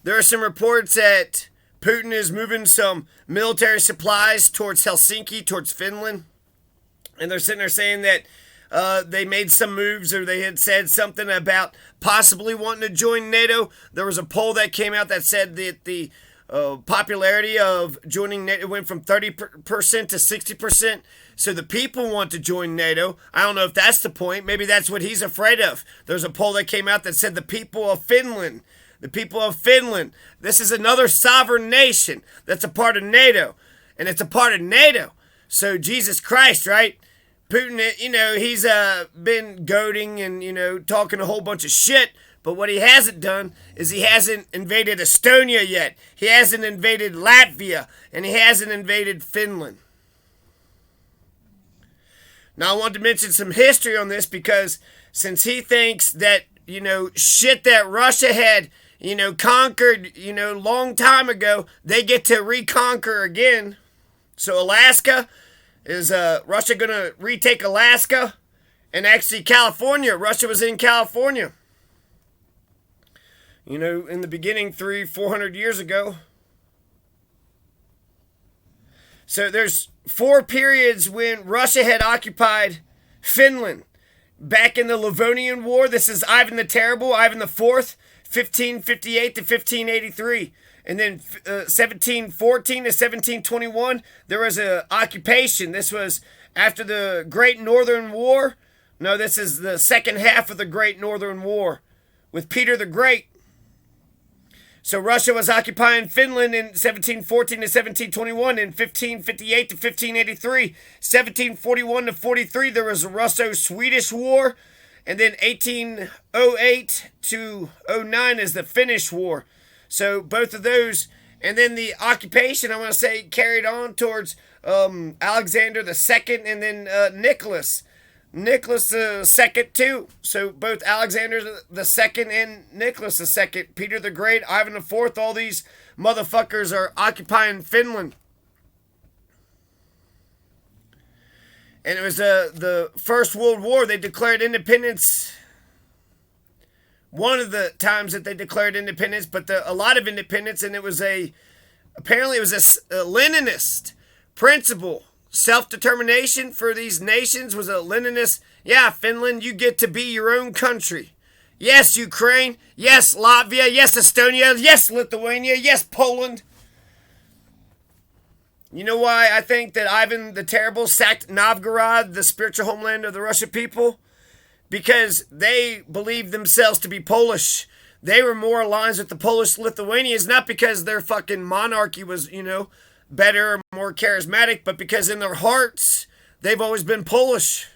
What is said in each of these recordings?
There are some reports that Putin is moving some military supplies towards Helsinki, towards Finland. And they're sitting there saying that they made some moves, or they had said something about possibly wanting to join NATO. There was a poll that came out that said that the popularity of joining NATO went from 30% to 60%. So the people want to join NATO. I don't know if that's the point. Maybe that's what he's afraid of. There's a poll that came out that said the people of Finland, this is another sovereign nation that's a part of NATO. And it's a part of NATO. So Jesus Christ, right? Putin, he's been goading and, talking a whole bunch of shit. But what he hasn't done is he hasn't invaded Estonia yet. He hasn't invaded Latvia. And he hasn't invaded Finland. Now, I want to mention some history on this because since he thinks that, shit that Russia had, conquered, long time ago, they get to reconquer again. So Alaska, is Russia going to retake Alaska? And actually California. Russia was in California. In the beginning, 300-400 years ago. So there's 4 periods when Russia had occupied Finland. Back in the Livonian War, this is Ivan the Terrible, Ivan the Fourth, 1558 to 1583. And then 1714 to 1721, there was an occupation. This was after the Great Northern War. No, this is the second half of the Great Northern War with Peter the Great. So Russia was occupying Finland in 1714 to 1721. In 1558 to 1583, 1741 to 43, there was a Russo-Swedish War. And then 1808 to 09 is the Finnish War. So both of those, and then the occupation, I want to say, carried on towards Alexander II and then Nicholas II too. So both Alexander II and Nicholas II, Peter the Great, Ivan the Fourth, all these motherfuckers are occupying Finland. And it was the First World War. They declared independence. One of the times that they declared independence, but a lot of independence, and it was apparently it was a Leninist principle. Self-determination for these nations was a Leninist. Yeah, Finland, you get to be your own country. Yes, Ukraine. Yes, Latvia. Yes, Estonia. Yes, Lithuania. Yes, Poland. You know why I think that Ivan the Terrible sacked Novgorod, the spiritual homeland of the Russian people? Because they believed themselves to be Polish. They were more aligned with the Polish Lithuanians, not because their fucking monarchy was, better or more charismatic, but because in their hearts, they've always been Polish.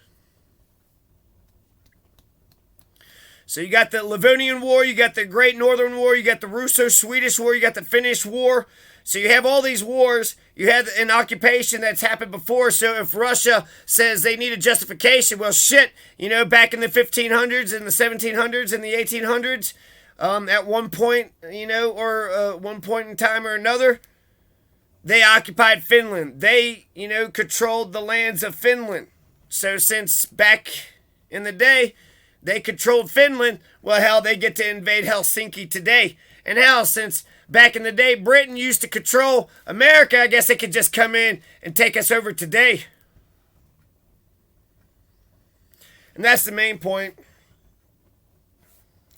So you got the Livonian War, you got the Great Northern War, you got the Russo-Swedish War, you got the Finnish War. So you have all these wars. You had an occupation that's happened before. So if Russia says they need a justification, well, shit, back in the 1500s and the 1700s and the 1800s, at one point, or one point in time or another, they occupied Finland. They, controlled the lands of Finland. So since back in the day, they controlled Finland, well, hell, they get to invade Helsinki today. And hell, since back in the day, Britain used to control America, I guess they could just come in and take us over today. And that's the main point.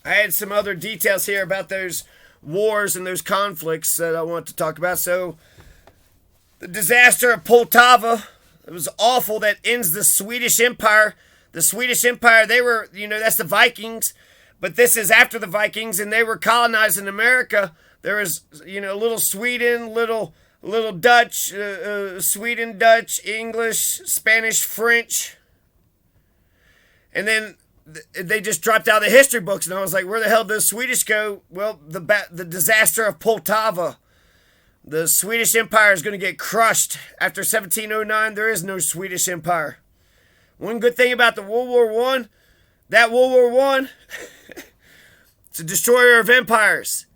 I had some other details here about those wars and those conflicts that I want to talk about. So, the disaster of Poltava, it was awful. That ends the Swedish Empire. The Swedish Empire, they were, that's the Vikings. But this is after the Vikings, and they were colonizing America. There was, little Sweden, little Dutch, Sweden, Dutch, English, Spanish, French. And then they just dropped out of the history books, and I was like, where the hell did the Swedish go? Well, the disaster of Poltava. The Swedish Empire is going to get crushed. After 1709, there is no Swedish Empire. One good thing about the World War I, that World War I, it's a destroyer of empires.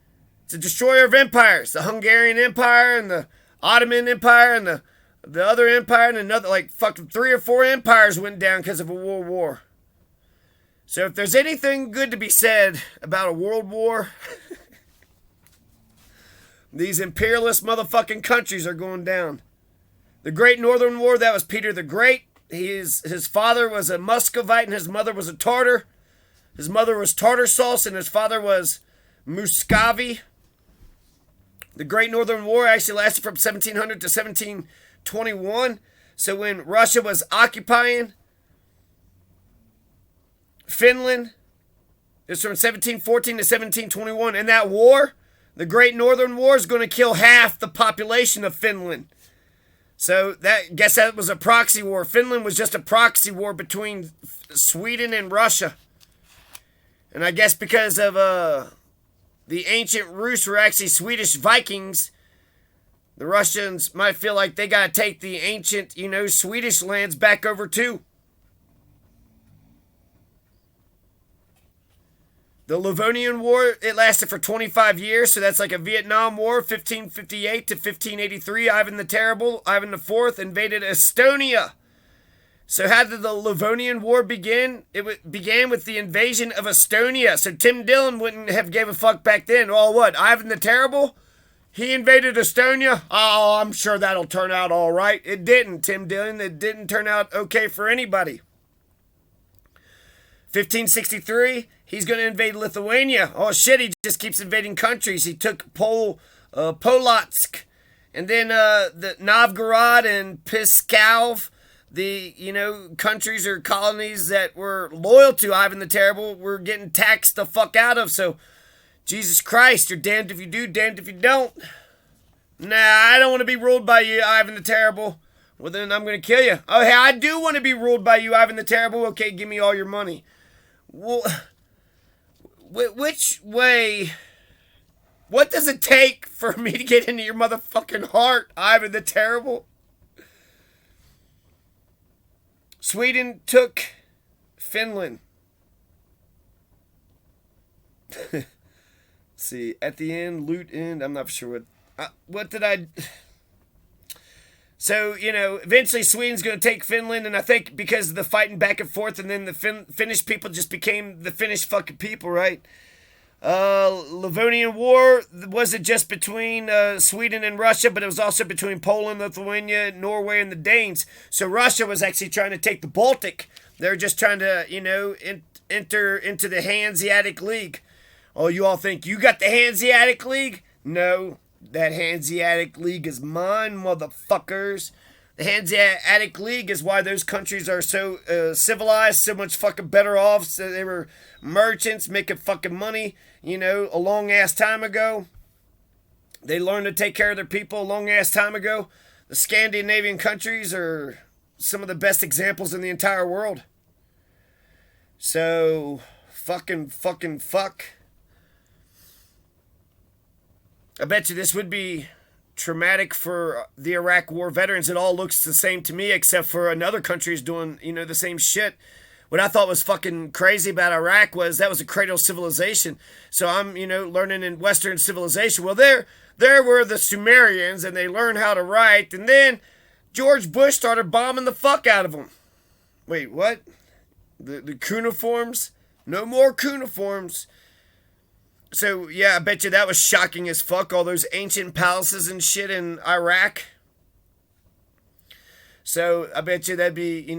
It's a destroyer of empires. The Hungarian Empire and the Ottoman Empire and the other empire and another, like fucking 3 or 4 empires went down because of a world war. So if there's anything good to be said about a world war, These imperialist motherfucking countries are going down. The Great Northern War, that was Peter the Great. His father was a Muscovite and his mother was a Tartar. His mother was Tartar sauce and his father was Muscovy. The Great Northern War actually lasted from 1700 to 1721. So when Russia was occupying Finland, it's from 1714 to 1721. And that war, the Great Northern War, is going to kill half the population of Finland. So guess that was a proxy war. Finland was just a proxy war between Sweden and Russia. And I guess because of the ancient Rus were actually Swedish Vikings, the Russians might feel like they got to take the ancient, Swedish lands back over too. The Livonian War, it lasted for 25 years, so that's like a Vietnam War, 1558 to 1583. Ivan the Terrible, Ivan IV, invaded Estonia. So how did the Livonian War begin? It began with the invasion of Estonia. So Tim Dillon wouldn't have gave a fuck back then. Well, what, Ivan the Terrible? He invaded Estonia? Oh, I'm sure that'll turn out all right. It didn't, Tim Dillon. It didn't turn out okay for anybody. 1563, he's going to invade Lithuania. Oh shit, he just keeps invading countries. He took Polotsk, and then the Novgorod and Pskov, the countries or colonies that were loyal to Ivan the Terrible, were getting taxed the fuck out of. So, Jesus Christ, you're damned if you do, damned if you don't. Nah, I don't want to be ruled by you, Ivan the Terrible. Well, then I'm going to kill you. Oh, hey, I do want to be ruled by you, Ivan the Terrible. Okay, give me all your money. Well, which way? What does it take for me to get into your motherfucking heart, Ivan the Terrible? Sweden took Finland. See, at the end, loot end, I'm not sure what did I... So, eventually Sweden's going to take Finland, and I think because of the fighting back and forth, and then the Finnish people just became the Finnish fucking people, right? Livonian War wasn't just between Sweden and Russia, but it was also between Poland, Lithuania, Norway, and the Danes. So Russia was actually trying to take the Baltic. They were just trying to, enter into the Hanseatic League. Oh, you all think you got the Hanseatic League? No. That Hanseatic League is mine, motherfuckers. The Hanseatic League is why those countries are so civilized, so much fucking better off. So they were merchants making fucking money, a long-ass time ago. They learned to take care of their people a long-ass time ago. The Scandinavian countries are some of the best examples in the entire world. So, fuck. I bet you this would be traumatic for the Iraq War veterans. It all looks the same to me, except for another country's doing, the same shit. What I thought was fucking crazy about Iraq was that was a cradle of civilization. So I'm, learning in Western civilization. Well, there were the Sumerians, and they learned how to write, and then George Bush started bombing the fuck out of them. Wait, what? The cuneiforms? No more cuneiforms. So, yeah, I bet you that was shocking as fuck, all those ancient palaces and shit in Iraq. So, I bet you that'd be,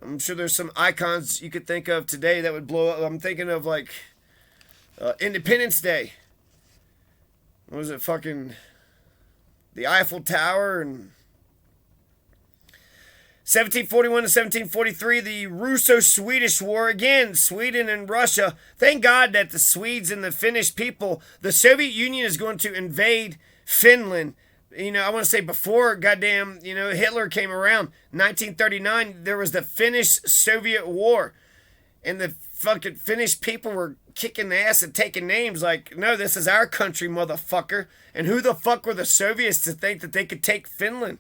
I'm sure there's some icons you could think of today that would blow up. I'm thinking of, Independence Day. What was it, fucking the Eiffel Tower and... 1741 to 1743, the Russo-Swedish War. Again, Sweden and Russia. Thank God that the Swedes and the Finnish people, the Soviet Union is going to invade Finland. I want to say before goddamn, Hitler came around. 1939, there was the Finnish-Soviet War. And the fucking Finnish people were kicking ass and taking names like, no, this is our country, motherfucker. And who the fuck were the Soviets to think that they could take Finland?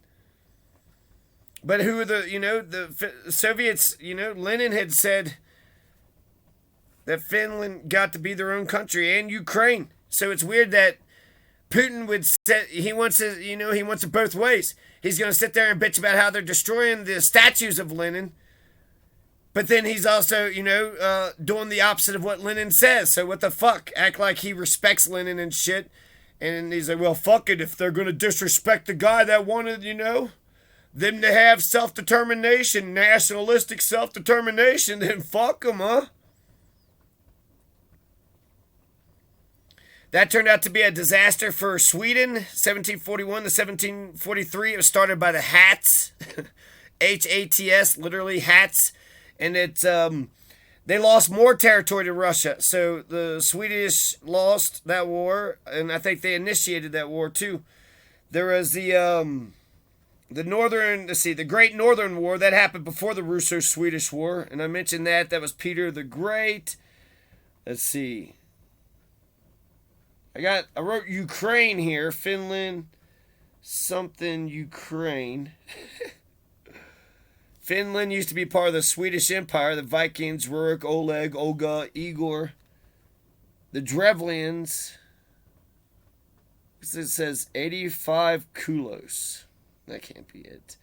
But who are the Soviets, Lenin had said that Finland got to be their own country and Ukraine. So it's weird that Putin would say he wants it both ways. He's going to sit there and bitch about how they're destroying the statues of Lenin But then he's also, doing the opposite of what Lenin says. So what the fuck? Act like he respects Lenin and shit. And he's like, well, fuck it. If they're going to disrespect the guy that wanted, them to have self-determination, nationalistic self-determination, then fuck them, huh? That turned out to be a disaster for Sweden, 1741 to 1743. It was started by the Hats, Hats, literally hats. And they lost more territory to Russia. So the Swedish lost that war, and I think they initiated that war too. There was the Great Northern War that happened before the Russo-Swedish War, and I mentioned that. That was Peter the Great. Let's see. I wrote Ukraine here, Finland, something Ukraine. Finland used to be part of the Swedish Empire. The Vikings, Rurik, Oleg, Olga, Igor, the Drevlians. It says 85 kulos. That can't be it.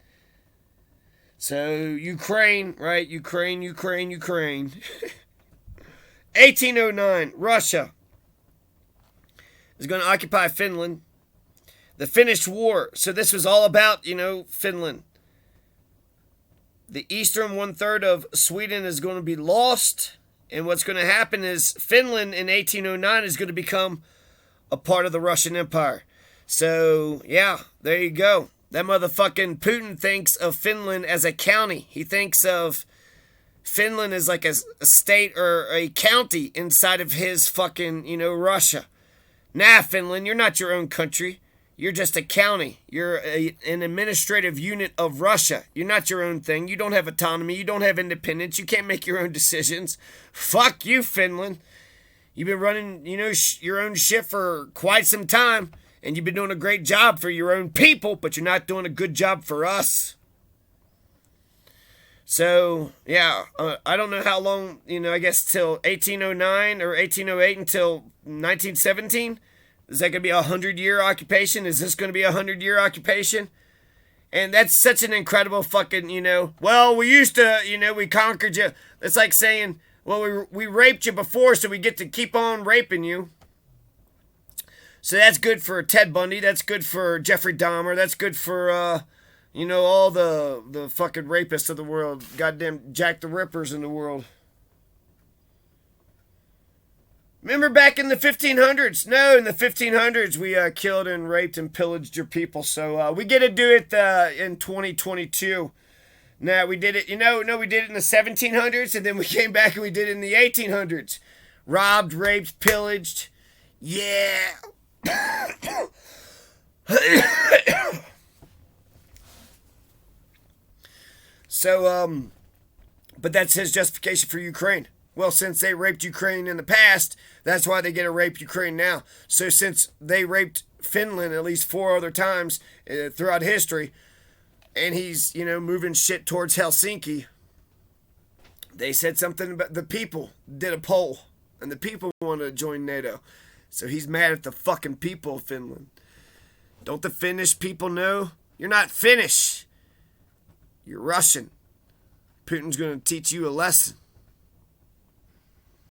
So, Ukraine, right? Ukraine. 1809, Russia is going to occupy Finland. The Finnish War. So this was all about, Finland. The eastern 1/3 of Sweden is going to be lost. And what's going to happen is Finland in 1809 is going to become a part of the Russian Empire. So, yeah, there you go. That motherfucking Putin thinks of Finland as a county. He thinks of Finland as like a state or a county inside of his fucking, Russia. Nah, Finland, you're not your own country. You're just a county. You're an administrative unit of Russia. You're not your own thing. You don't have autonomy. You don't have independence. You can't make your own decisions. Fuck you, Finland. You've been running, your own shit for quite some time. And you've been doing a great job for your own people, but you're not doing a good job for us. So, yeah, I don't know how long, I guess till 1809 or 1808 until 1917. Is that going to be a 100-year occupation? Is this going to be a 100-year occupation? And that's such an incredible fucking, well, we used to, we conquered you. It's like saying, well, we raped you before, so we get to keep on raping you. So that's good for Ted Bundy. That's good for Jeffrey Dahmer. That's good for, all the fucking rapists of the world. Goddamn Jack the Rippers in the world. Remember back in the 1500s? No, in the 1500s, we killed and raped and pillaged your people. So we get to do it in 2022. Now, we did it, we did it in the 1700s, and then we came back and we did it in the 1800s. Robbed, raped, pillaged. Yeah. So, but that's his justification for Ukraine. Well, since they raped Ukraine in the past, that's why they get to rape Ukraine now. So since they raped Finland at least 4 other times throughout history, and he's, moving shit towards Helsinki, they said something about the people did a poll, and the people want to join NATO. So he's mad at the fucking people of Finland. Don't the Finnish people know? You're not Finnish. You're Russian. Putin's going to teach you a lesson.